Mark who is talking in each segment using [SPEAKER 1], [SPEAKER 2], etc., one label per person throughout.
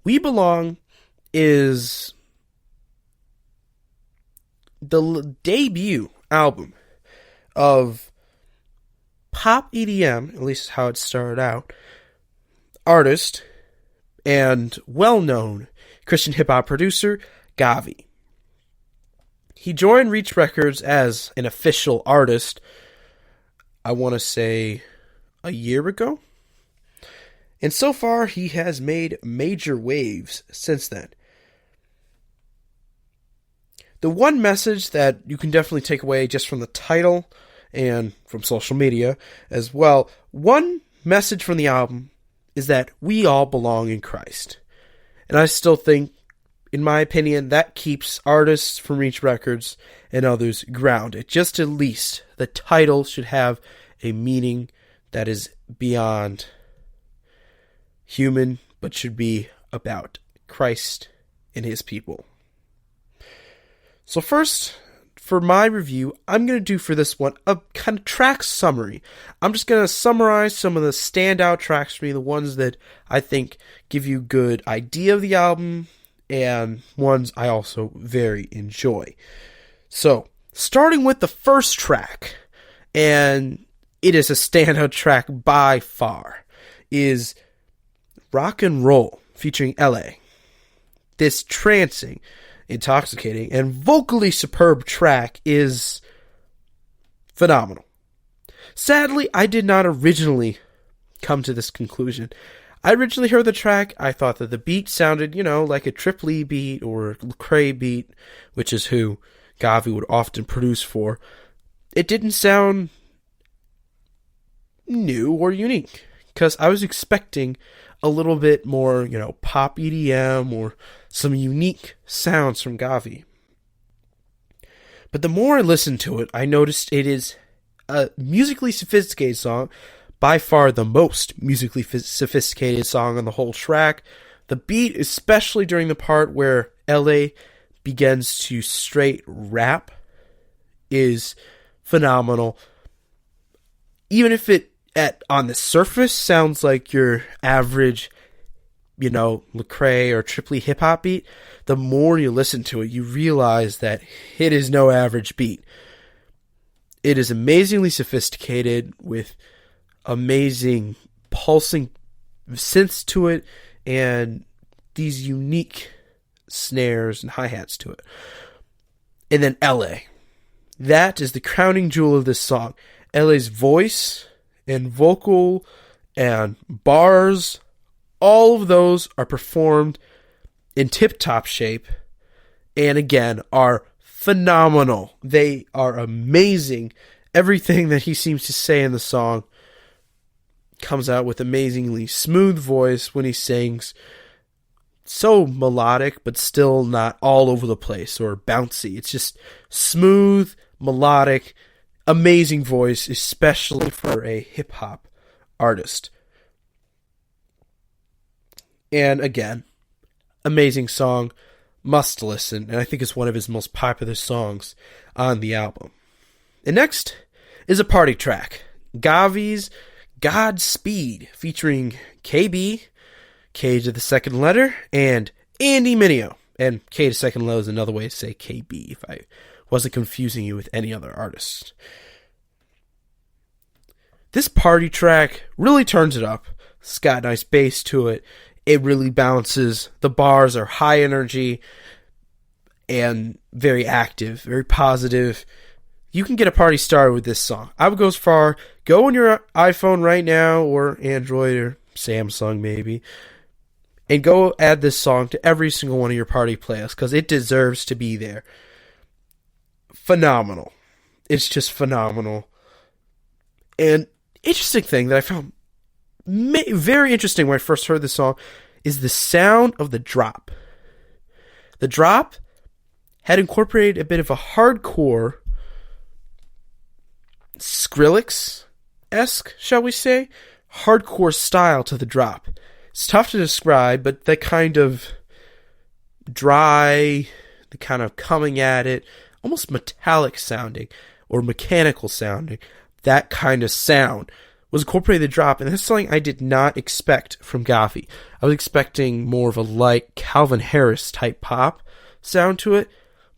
[SPEAKER 1] We Belong is the debut album of pop EDM, at least how it started out, artist and well-known Christian hip-hop producer, GAWVI. He joined Reach Records as an official artist, I want to say, a year ago. And so far, he has made major waves since then. The one message that you can definitely take away just from the title and from social media as well, one message from the album is that we all belong in Christ. And I still think, in my opinion, that keeps artists from Reach Records and others grounded. Just at least the title should have a meaning that is beyond human, but should be about Christ and his people. So first, for my review, I'm going to do for this one a kind of track summary. I'm just going to summarize some of the standout tracks for me, the ones that I think give you a good idea of the album, and ones I also very enjoy. So, starting with the first track, and it is a standout track by far, is Rock and Roll featuring LA. This trancing, intoxicating, and vocally superb track is phenomenal. Sadly, I did not originally come to this conclusion. I originally heard the track, I thought that the beat sounded, like a Triple E beat or Lecrae beat, which is who GAWVI would often produce for. It didn't sound new or unique, because I was expecting a little bit more, pop EDM or some unique sounds from GAWVI. But the more I listened to it, I noticed it is a musically sophisticated song, by far the most musically sophisticated song on the whole track. The beat, especially during the part where LA begins to straight rap, is phenomenal. Even if it on the surface sounds like your average, Lecrae or Triple E hip hop beat, the more you listen to it, you realize that it is no average beat. It is amazingly sophisticated with amazing pulsing synths to it and these unique snares and hi-hats to it. And then LA. That is the crowning jewel of this song. LA's voice and vocal and bars, all of those are performed in tip-top shape and again are phenomenal. They are amazing. Everything that he seems to say in the song comes out with amazingly smooth voice when he sings. So melodic, but still not all over the place or bouncy. It's just smooth, melodic, amazing voice, especially for a hip-hop artist. And again, amazing song, must listen, and I think it's one of his most popular songs on the album. And next is a party track, GAWVI's Godspeed, featuring KB, K to the second letter, and Andy Mineo. And K to second letter is another way to say KB, if I wasn't confusing you with any other artist. This party track really turns it up. It's got nice bass to it. It really bounces. The bars are high energy and very active, very positive. You can get a party started with this song. I would go as far, go on your iPhone right now, or Android, or Samsung maybe, and go add this song to every single one of your party playlists, because it deserves to be there. Phenomenal. It's just phenomenal. And interesting thing that I found very interesting when I first heard this song is the sound of the drop. The drop had incorporated a bit of a hardcore Skrillex-esque, shall we say, hardcore style to the drop. It's tough to describe, but that kind of dry, the kind of coming at it, almost metallic sounding or mechanical sounding, that kind of sound was incorporating the drop, and that's something I did not expect from GAWVI. I was expecting more of a light Calvin Harris type pop sound to it,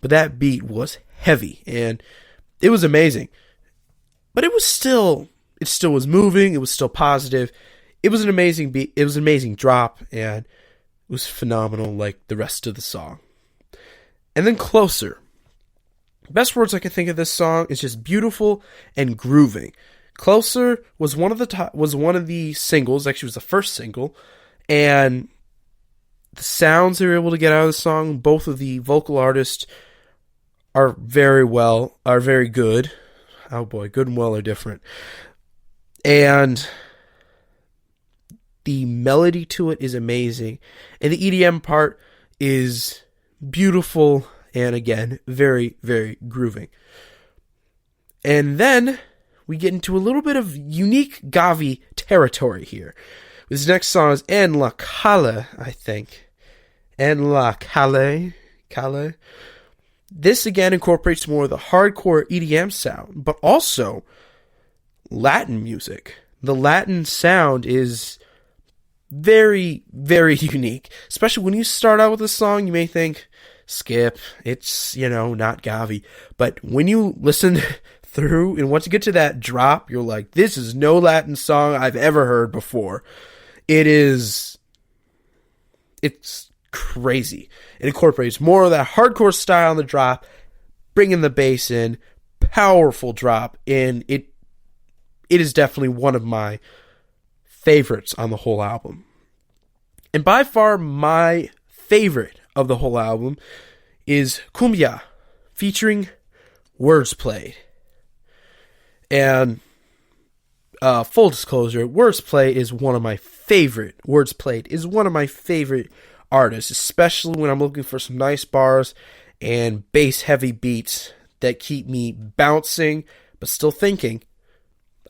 [SPEAKER 1] but that beat was heavy, and it was amazing. But it still was moving, it was still positive. It was an amazing beat, it was an amazing drop, and it was phenomenal like the rest of the song. And then Closer. Best words I can think of this song is just beautiful and grooving. Closer was one of the singles, actually it was the first single, and the sounds they were able to get out of the song, both of the vocal artists are very good. Oh boy, good and well are different. And the melody to it is amazing, and the EDM part is beautiful and again, very, very grooving. And then we get into a little bit of unique GAWVI territory here. This next song is En La Calle, I think. En La Calle. This again incorporates more of the hardcore EDM sound, but also Latin music. The Latin sound is very, very unique. Especially when you start out with a song, you may think, skip, it's, not GAWVI. But when you listen through, and once you get to that drop, you're like, this is no Latin song I've ever heard before. It's crazy. It incorporates more of that hardcore style in the drop, bringing the bass in, powerful drop, and it is definitely one of my favorites on the whole album. And by far my favorite of the whole album is Cumbia, featuring Words Played. And full disclosure, Words Played is one of my favorite artists, especially when I'm looking for some nice bars and bass heavy beats that keep me bouncing but still thinking.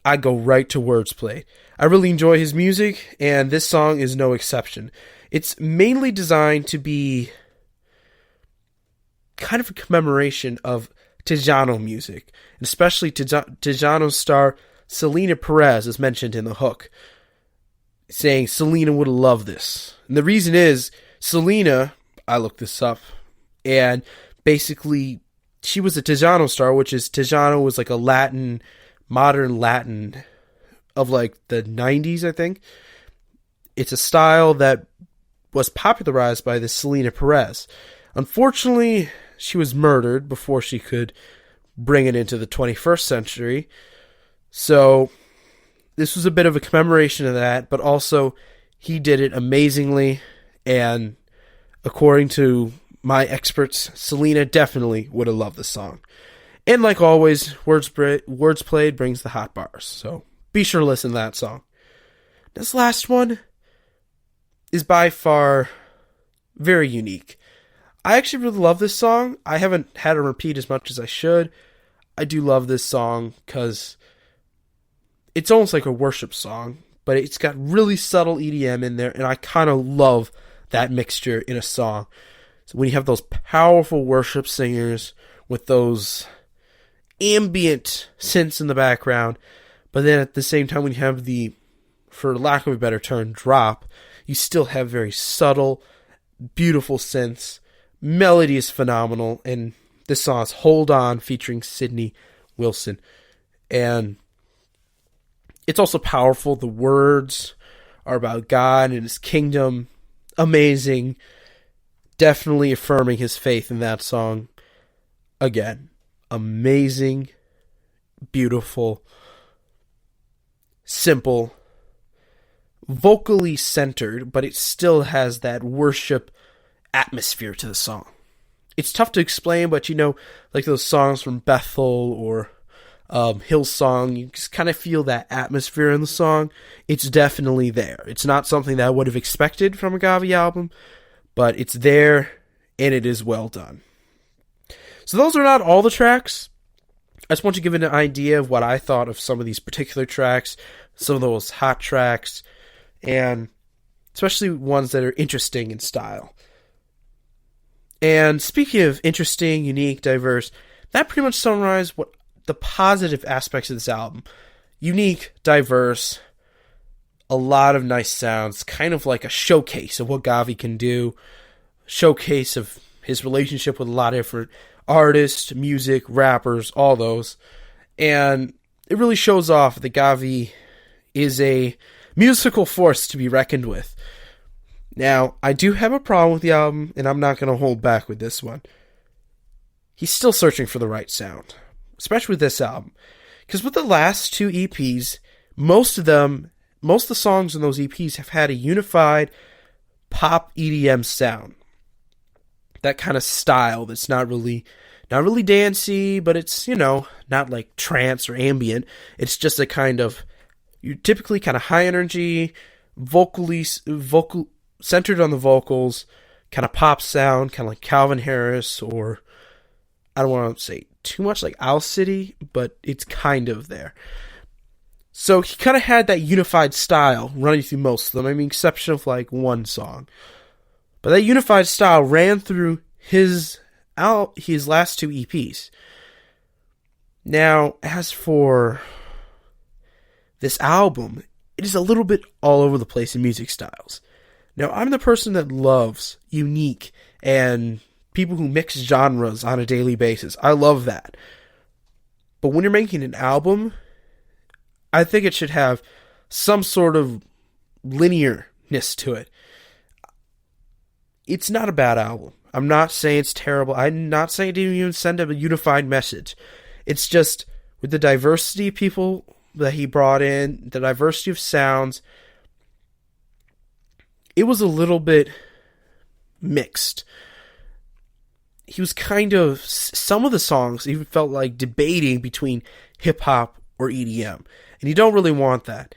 [SPEAKER 1] I go right to Words Played. I really enjoy his music, and this song is no exception. It's mainly designed to be kind of a commemoration of Tejano music, and especially Tejano star Selena Perez is mentioned in the hook, saying Selena would love this. And the reason is, Selena, I looked this up, and basically she was a Tejano star, which is, Tejano was like a modern Latin of like the 90s, I think. It's a style that was popularized by this Selena Perez. Unfortunately, she was murdered before she could bring it into the 21st century. So this was a bit of a commemoration of that, but also he did it amazingly, and according to my experts, Selena definitely would have loved the song. And like always, Words Played brings the hot bars, so be sure to listen to that song. This last one is by far very unique. I actually really love this song. I haven't had it repeat as much as I should. I do love this song because it's almost like a worship song, but it's got really subtle EDM in there, and I kind of love that mixture in a song. So when you have those powerful worship singers with those ambient synths in the background, but then at the same time when you have the, for lack of a better term, drop, you still have very subtle, beautiful synths. Melody is phenomenal, and this song is Hold On featuring Sydney Wilson. And it's also powerful. The words are about God and His kingdom. Amazing. Definitely affirming his faith in that song. Again, amazing, beautiful, simple, vocally centered, but it still has that worship atmosphere to the song. It's tough to explain, but like those songs from Bethel or Hillsong, you just kind of feel that atmosphere in the song. It's definitely there. It's not something that I would have expected from a GAWVI album, but it's there, and it is well done. So those are not all the tracks. I just want to give an idea of what I thought of some of these particular tracks, some of those hot tracks, and especially ones that are interesting in style. And speaking of interesting, unique, diverse, that pretty much summarized what the positive aspects of this album. unique, diverse, a lot of nice sounds, kind of like a showcase of what GAWVI can do, showcase of his relationship with a lot of different artists, music, rappers, all those. And it really shows off that GAWVI is a musical force to be reckoned with. Now, I do have a problem with the album, and I'm not going to hold back with this one. He's still searching for the right sound, especially with this album. Because with the last two EPs, most of the songs in those EPs have had a unified pop EDM sound. That kind of style that's not really dancey, but it's, not like trance or ambient. It's just a kind of, you typically kind of high energy, vocal centered on the vocals, kind of pop sound, kind of like Calvin Harris, or I don't want to say too much like Owl City, but it's kind of there. So he kind of had that unified style running through most of them. I mean, exception of like one song. But that unified style ran through his last two EPs. Now, as for this album, it is a little bit all over the place in music styles. Now, I'm the person that loves unique and people who mix genres on a daily basis. I love that. But when you're making an album, I think it should have some sort of linearness to it. It's not a bad album. I'm not saying it's terrible. I'm not saying it didn't even send a unified message. It's just with the diversity of people that he brought in, the diversity of sounds, it was a little bit mixed. He was kind of, some of the songs even felt like debating between hip-hop or EDM. And you don't really want that.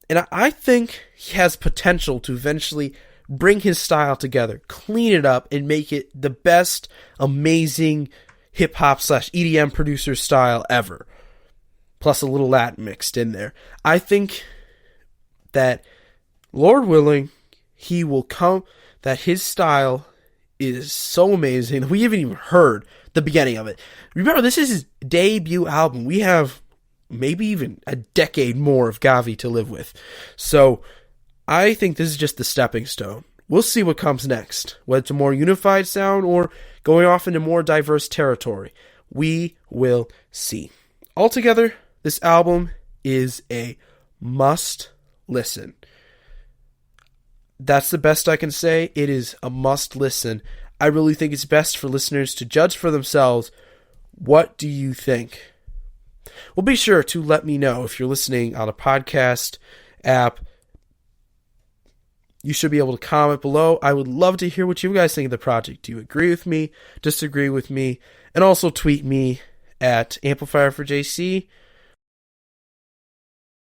[SPEAKER 1] And I think he has potential to eventually bring his style together, clean it up, and make it the best, amazing hip-hop / EDM producer style ever. Plus a little Latin mixed in there. I think that, Lord willing, he will come, that his style is so amazing that we haven't even heard the beginning of it. Remember, this is his debut album. We have maybe even a decade more of GAWVI to live with. So, I think this is just the stepping stone. We'll see what comes next. Whether it's a more unified sound or going off into more diverse territory. We will see. Altogether, this album is a must listen. That's the best I can say. It is a must listen. I really think it's best for listeners to judge for themselves. What do you think? Well, be sure to let me know if you're listening on a podcast app. You should be able to comment below. I would love to hear what you guys think of the project. Do you agree with me? Disagree with me? And also tweet me at Amplifier for JC.